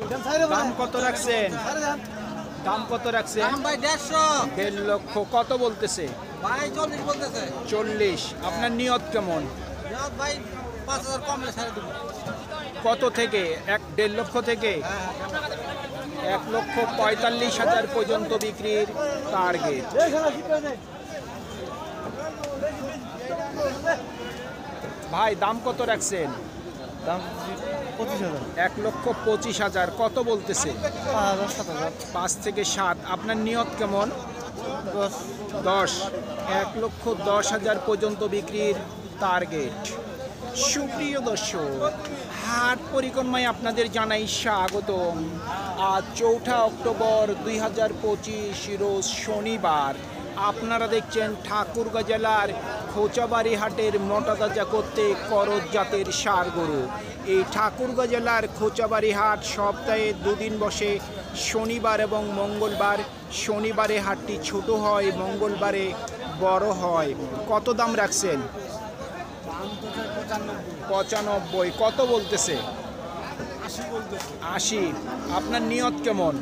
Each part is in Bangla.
দাম কত রাখছেন? দাম কত রাখছেন? ভাই 150 1.5 লক্ষ। কত বলতেছে? ভাই 40 বলতেছে। 40। আপনার নিয়ত কেমন? ভাই 5000 কমলে ছেড়ে দেব। কত থেকে? 1.5 লক্ষ থেকে 1,45,000 পর্যন্ত বিক্রির টার্গেট। ভাই দাম কত রাখছেন? দাম 25,000। 1,25,000। কত বলতেছে? 5,000 7,000 5 থেকে 7। আপনার নিয়ত কেমন? 10। 10। 1,10,000 পর্যন্ত বিক্রির টার্গেট। সুপ্রিয় দর্শক, হাট পরিক্রমায় আপনাদের জানাই স্বাগতম। আজ 4 অক্টোবর 2025 রোজ শনিবার। আপনারা দেখছেন ঠাকুরগাঁ জেলার খোঁচাবাড়ি হাটের মোটাতাজা করতে করজ জাতের ষাঁড় গরু। এই ঠাকুরগাঁ জেলার খোঁচাবাড়ি হাট সপ্তাহে 2 দিন বসে, শনিবার এবং মঙ্গলবার। শনিবারে হাটটি ছোট হয়, মঙ্গলবারে বড় হয়। কত দাম রাখছেন? 95। কত বলতেছে? 80। আপনার নিয়ত কেমন?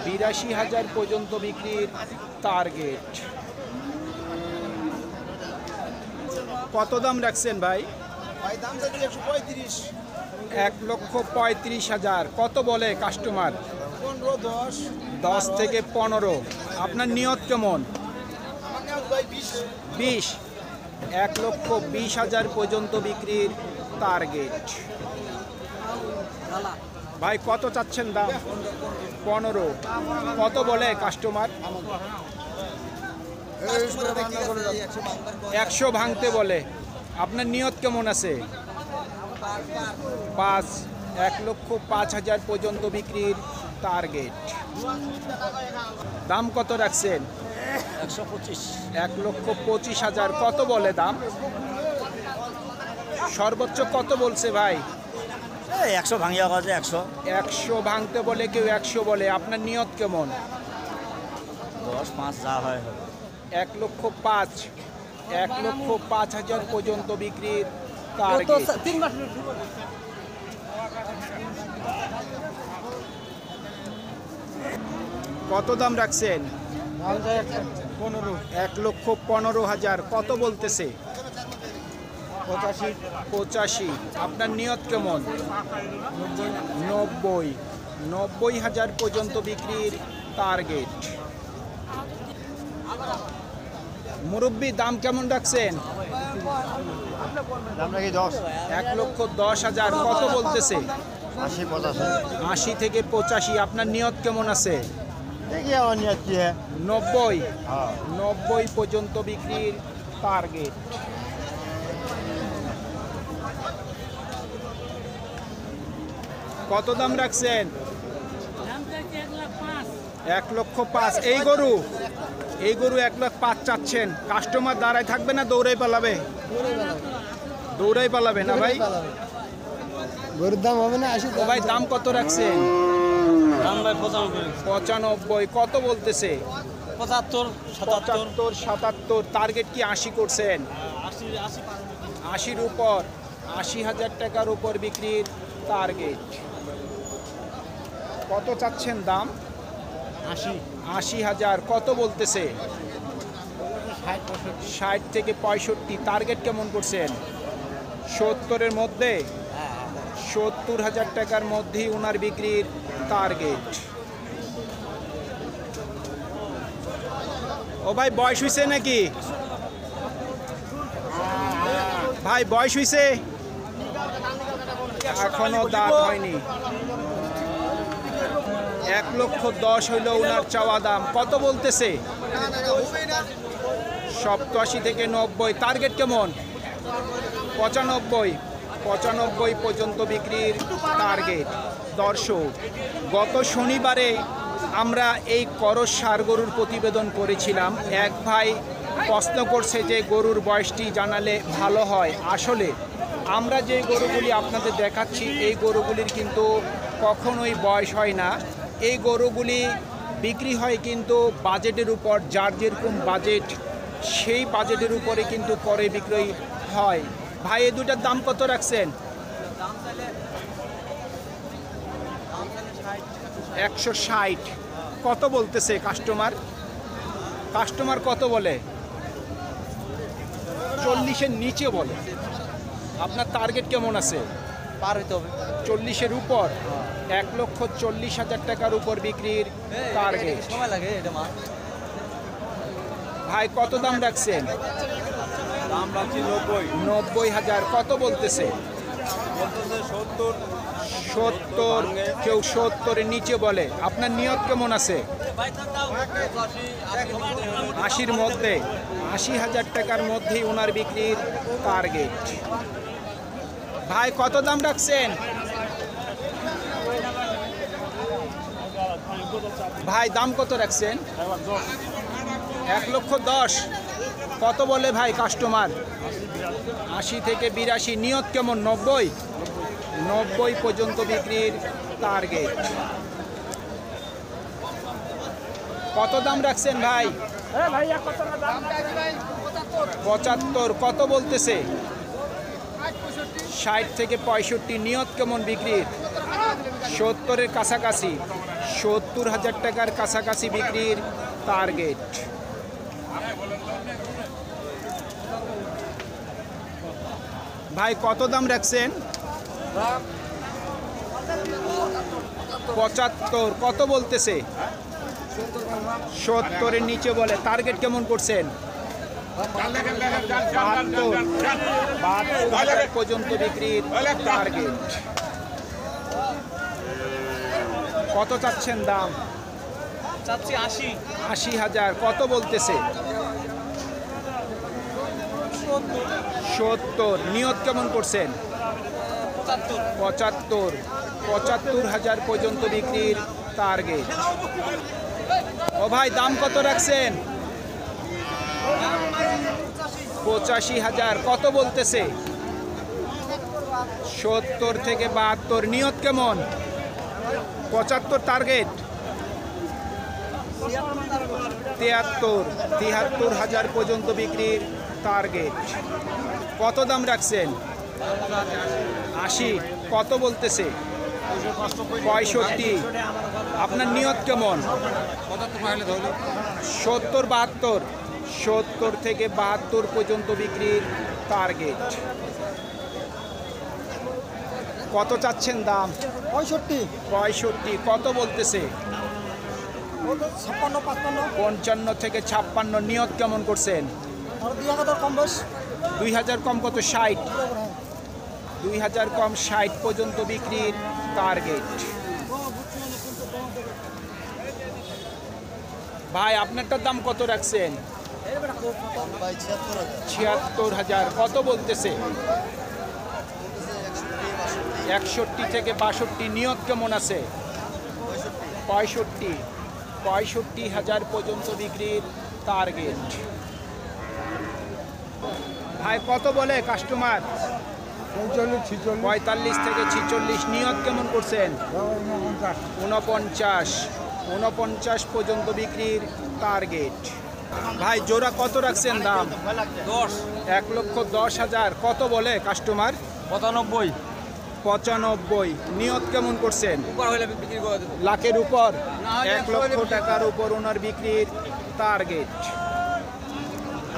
82,000 পর্যন্ত বিক্রির টার্গেট। কত দাম রাখছেন ভাই? ভাই দাম যদি 135 1,35,000। কত বলে কাস্টমার? 15 10 10 থেকে 15। আপনার নিয়ত কেমন? আমার নাম ভাই 20 20। 1,20,000 পর্যন্ত বিক্রির টার্গেট। ভাই কত চাচ্ছেন দাম? 15। কত বলে কাস্টমার? 100 ভাঙতে বলে। আপনার নিয়ত কেমন আছে? 5। 1,05,000 পর্যন্ত বিক্রির টার্গেট। দাম কত রাখছেন? 125। 1,25,000। কত বলে দাম? সর্বোচ্চ কত বলছে ভাই? 100 ভাঙিয়া কাজে 100। 100 ভাঙতে বলে, কেউ 100 বলে। আপনার নিয়ত কেমন? 10 5 যা হয় হবে। 1,05,000। 1,05,000 পর্যন্ত বিক্রির টার্গেট। কত দাম রাখছেন? 1,15,000। কত বলতেছে? 85। আপনার নিয়ত কেমন? 90। 90,000 পর্যন্ত বিক্রির টার্গেট। মুরব্বি দাম কেমন রাখছেন? দাম নাকি 10। 1,10,000। কত বলতেছে? 80 85। 80 থেকে 85। আপনার নিয়ত কেমন আছে? দেখি আমার নিয়ত কি হ্যাঁ। 90। হ্যাঁ 90 পর্যন্ত বিক্রির টার্গেট। কত দাম রাখছেন? 1,05,000। এই গরু 1,05,000 চাচ্ছেন। কাস্টমার দাঁড়ায় থাকবে না দৌড়াই পালাবে? দৌড়াই পালাবে না ভাই? গরুর দাম হবে না 80। ও ভাই দাম কত রাখছেন? দাম ভাই 95। 95। কত বলতেছে? 75 77। 77। টার্গেট কি 80 করছেন? 80-র উপর। 80,000 টাকার উপর বিক্রির টার্গেট। কত চাচ্ছেন দাম? 80,000। কত বলতেছে? 60 থেকে 65। টার্গেট কেমন করছেন? 70-এর মধ্যে। 70,000 টাকার মধ্যেই ওনার বিক্রির টার্গেট। ও ভাই বয়স হয়েছে নাকি? ভাই বয়স হয়েছে? এখনো দাঁত হয়নি। 1,10,000 হইল ওনার চাওয়া দাম। কত বলতেছে? 87 থেকে 90। টার্গেট কেমন? 95। 95 পর্যন্ত বিক্রির টার্গেট। দর্শক, গত শনিবারে আমরা এই করজ ষাঁড় গরুর প্রতিবেদন করেছিলাম। এক ভাই প্রশ্ন করছে যে গরুর বয়সটি জানালে ভালো হয়। আসলে আমরা যে গরুগুলি আপনাদের দেখাচ্ছি, এই গরুগুলির কিন্তু কখনোই বয়স হয় না। এই গরুগুলি বিক্রি হয় কিন্তু বাজেটের উপর। যার যেরকম বাজেট, সেই বাজেটের উপরে কিন্তু করে বিক্রয় হয়। ভাই এই দুটার দাম কত রাখছেন? 160 কত বলতেছে কাস্টমার? কাস্টমার কত বলে? 40-এর নিচে বলে। আপনার টার্গেট কেমন আছে? পার হইতে হবে 40-এর উপর। 1,40,000 টাকার উপর বিক্রির টার্গেট। সময় লাগে এটা মা ভাই কত দাম রাখছেন? দাম রাখছি 90,000 কত বলতেছে? বলতেছে 70 70 কেউ 70-এর নিচে বলে। আপনার নিয়ত কেমন আছে? 80-র মধ্যে, 80,000 টাকার মধ্যেই ওনার বিক্রির টার্গেট। ভাই কত দাম রাখছেন? ভাই দাম কত রাখছেন? 1,10,000 কত বলে ভাই কাস্টমার? 80 থেকে 82। নিয়ত কেমন? 90 পর্যন্ত বিক্রির টার্গেট। কত দাম রাখছেন ভাই? 75 কত বলতেছে? 60 থেকে 65। নিয়ত কেমন বিক্রির? 70-এর কাছাকাছি, 70,000 টাকার কাছাকাছি বিক্রির টার্গেট। ভাই কত দাম রাখছেন? 75 কত বলতেছে? 70-এর নিচে বলে। টার্গেট কেমন করছেন? 72 পর্যন্ত বিক্রির টার্গেট। কত চাচ্ছেন দাম? চাচ্ছি 80,000 কত বলতেছে? 70। নিয়ত কেমন করছেন? 75,000 পর্যন্ত বিক্রির টার্গেট। ও ভাই দাম কত রাখছেন? 85,000 কত বলতেছে? 70 থেকে 72। নিয়ত কেমন? 75 টার্গেট। 73,000 পর্যন্ত বিক্রির টার্গেট। কত দাম রাখছেন? 80 কত বলতেছে? 65। আপনার নিয়ত কেমন? 70 থেকে 72 পর্যন্ত বিক্রির টার্গেট। কত চাচ্ছেন দাম? 65 কত বলতেছে? 55 থেকে 56। নিয়ত কেমন করছেন? 2,000 কম কত? 60। 2,000 কম 60 পর্যন্ত বিক্রির টার্গেট। ভাই আপনারটার দাম কত রাখছেন? 76,000 কত বলতেছে? 61 থেকে 62। নিয়ত কেমন আছে? 65,000 পর্যন্ত বিক্রির টার্গেট। ভাই কত বলে কাস্টমার? 45 থেকে 46। নিয়ত কেমন করছেন? 49 পর্যন্ত বিক্রির টার্গেট। ভাই জোড়া কত রাখছেন দাম? 1,10,000 কত বলে কাস্টমার? 95। নিয়ত কেমন করছেন? লাখের উপর, 1 লক্ষ টাকার উপর ওনার বিক্রির টার্গেট।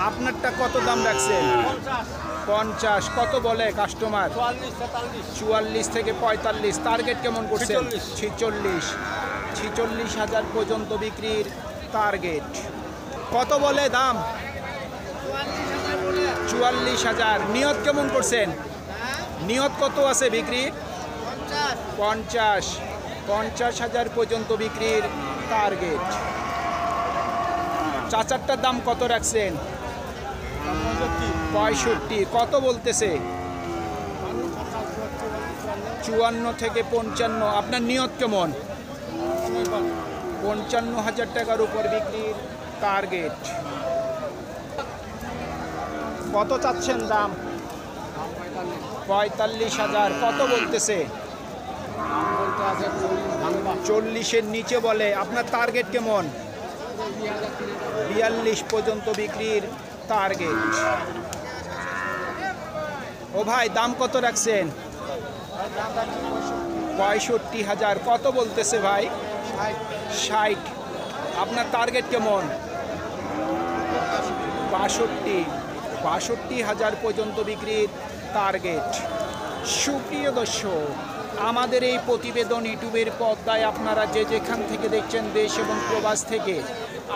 আপনারটা কত দাম রাখছেন? 50 কত বলে কাস্টমার? 44 থেকে 45। টার্গেট কেমন করছেন? 46,000 পর্যন্ত বিক্রির টার্গেট। কত বলে দাম? 44,000। নিয়ত কেমন করছেন? নিয়ত কত আছে বিক্রির? 50,000 পর্যন্ত বিক্রির টার্গেট। চাচারটার দাম কত রাখছেন? 65 কত বলতেছে? 54 থেকে 55। আপনার নিয়ত কেমন? 55,000 টাকার উপর বিক্রির টার্গেট। কত চাচ্ছেন দাম? 45,000 কত বলতেছে? 40-এর নিচে বলে। আপনার টার্গেট কেমন? 42 পর্যন্ত বিক্রির টার্গেট। ও ভাই দাম কত রাখছেন? 65,000 কত বলতেছে ভাই? 60। আপনার টার্গেট কেমন? 62,000 পর্যন্ত বিক্রির টার্গেট। সুপ্রিয় দর্শক, আমাদের এই প্রতিবেদন ইউটিউবের পর্দায় আপনারা যে যেখান থেকে দেখছেন, দেশ এবং প্রবাস থেকে,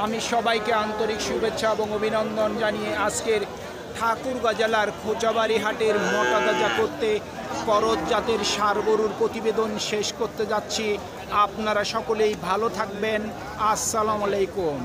আমি সবাইকে আন্তরিক শুভেচ্ছা এবং অভিনন্দন জানিয়ে আজকের ঠাকুরগাঁ জেলার খোঁচাবাড়ি হাটের মোটা তাজা করতে করজ জাতের ষাঁড় গরুর প্রতিবেদন শেষ করতে যাচ্ছি। আপনারা সকলেই ভালো থাকবেন। আসসালামু আলাইকুম।